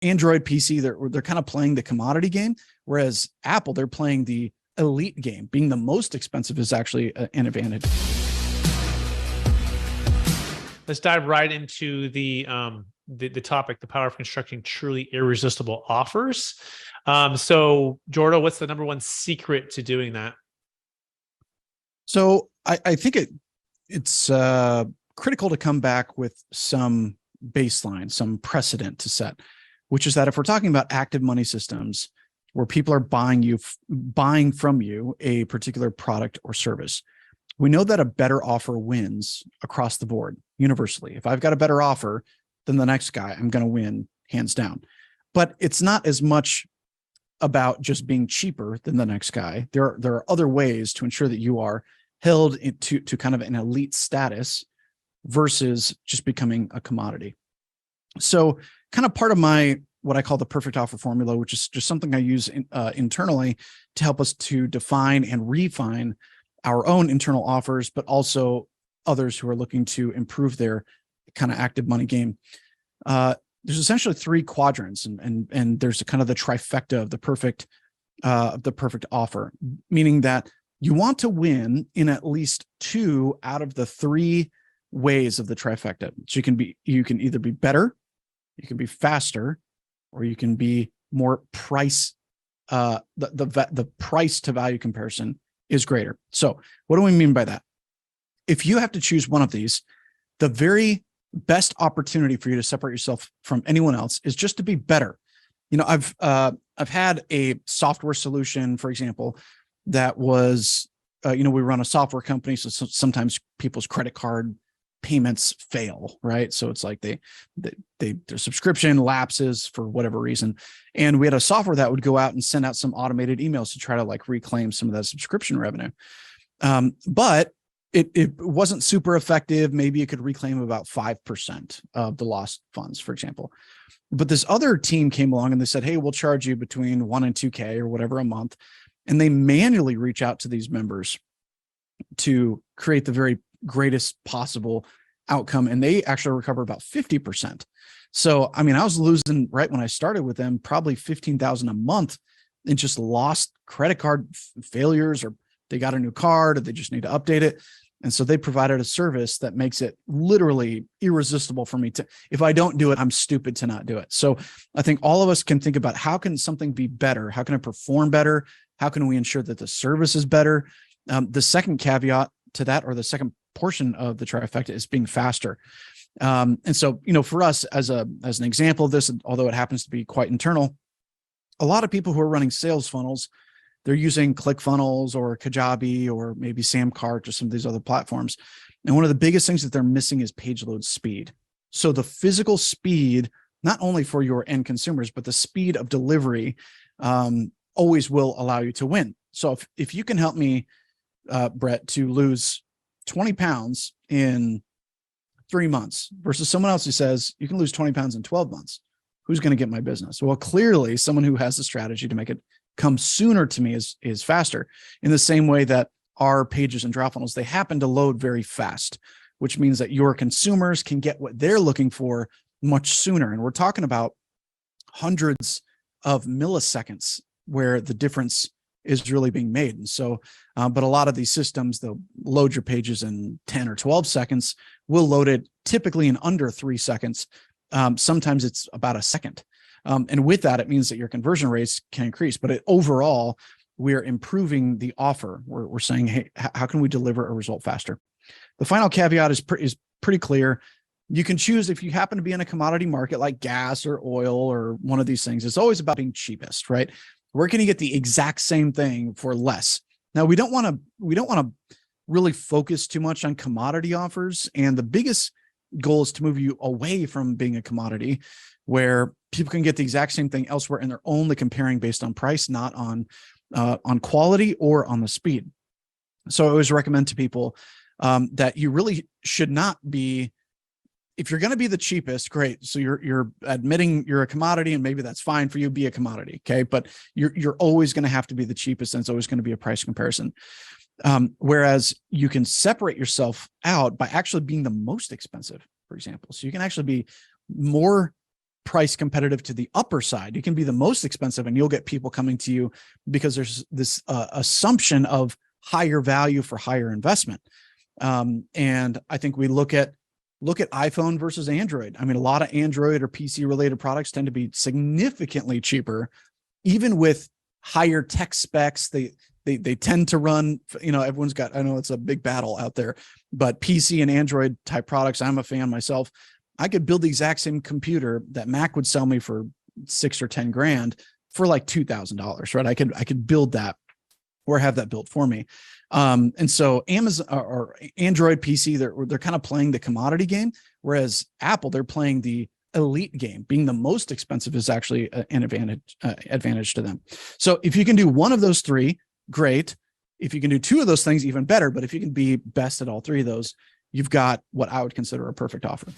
Android, PC, they're kind of playing the commodity game, whereas Apple, they're playing the elite game. Being the most expensive is actually an advantage. Let's dive right into the topic, the power of constructing truly irresistible offers. So, Jordan, what's the number one secret to doing that? So I think it's critical to come back with some baseline, some precedent to set, which is that if we're talking about active money systems where people are buying from you a particular product or service, we know that a better offer wins across the board universally. If I've got a better offer than the next guy, I'm going to win hands down. But it's not as much about just being cheaper than the next guy. There are other ways to ensure that you are held to kind of an elite status versus just becoming a commodity. So kind of part of what I call the perfect offer formula, which is just something I use internally to help us to define and refine our own internal offers, but also others who are looking to improve their kind of active money game. There's essentially three quadrants, and there's kind of the trifecta of the perfect offer, meaning that you want to win in at least two out of the three ways of the trifecta. So you can either be better, you can be faster, or you can be more price. The price to value comparison is greater. So what do we mean by that? If you have to choose one of these, the very best opportunity for you to separate yourself from anyone else is just to be better. I've had a software solution, for example, that was, we run a software company. So sometimes people's credit card payments fail, right? So it's like their subscription lapses for whatever reason. And we had a software that would go out and send out some automated emails to try to reclaim some of that subscription revenue. But it wasn't super effective. Maybe it could reclaim about 5% of the lost funds, for example. But this other team came along and they said, hey, we'll charge you between $1,000 and $2,000 or whatever a month. And they manually reach out to these members to create the very greatest possible outcome. And they actually recover about 50%. So, I was losing right when I started with them, probably $15,000 a month in just lost credit card failures, or they got a new card or they just need to update it. And so they provided a service that makes it literally irresistible for me if I don't do it, I'm stupid to not do it. So I think all of us can think about, how can something be better? How can it perform better? How can we ensure that the service is better? The second caveat to that, or the second portion of the trifecta, is being faster. And so, for us as an example of this, although it happens to be quite internal, a lot of people who are running sales funnels, they're using ClickFunnels or Kajabi or maybe Samcart or some of these other platforms. And one of the biggest things that they're missing is page load speed. So the physical speed, not only for your end consumers, but the speed of delivery always will allow you to win. So if you can help me, Brett, to lose 20 pounds in 3 months versus someone else who says you can lose 20 pounds in 12 months, who's going to get my business? Well, clearly someone who has a strategy to make it come sooner to me is faster. In the same way that our pages and drop funnels, they happen to load very fast, which means that your consumers can get what they're looking for much sooner. And we're talking about hundreds of milliseconds where the difference is really being made. And so, but a lot of these systems, they'll load your pages in 10 or 12 seconds. We'll load it typically in under 3 seconds. Sometimes it's about a second. And with that, it means that your conversion rates can increase. But overall, we're improving the offer. We're saying, hey, how can we deliver a result faster? The final caveat is pretty clear. You can choose, if you happen to be in a commodity market like gas or oil or one of these things, it's always about being cheapest, right? Where can you get the exact same thing for less? Now, we don't want to really focus too much on commodity offers. And the biggest goal is to move you away from being a commodity where people can get the exact same thing elsewhere, and they're only comparing based on price, not on quality or on the speed. So I always recommend to people that you really should not be, if you're going to be the cheapest, great. So you're admitting you're a commodity, and maybe that's fine for you, be a commodity. Okay. But you're always going to have to be the cheapest, and it's always going to be a price comparison. Whereas you can separate yourself out by actually being the most expensive, for example. So you can actually be more price competitive to the upper side. You can be the most expensive and you'll get people coming to you because there's this assumption of higher value for higher investment. And I think we look at iPhone versus Android. I mean, a lot of Android or PC related products tend to be significantly cheaper, even with higher tech specs. They tend to run, everyone's got, I know it's a big battle out there, but PC and Android type products, I'm a fan myself. I could build the exact same computer that Mac would sell me for $6 or $10 grand for like $2,000, right? I could build that or have that built for me. And so Amazon or Android PC, they're kind of playing the commodity game, whereas Apple, they're playing the elite game. Being the most expensive is actually an advantage to them. So if you can do one of those three, great. If you can do two of those things, even better. But if you can be best at all three of those, you've got what I would consider a perfect offer.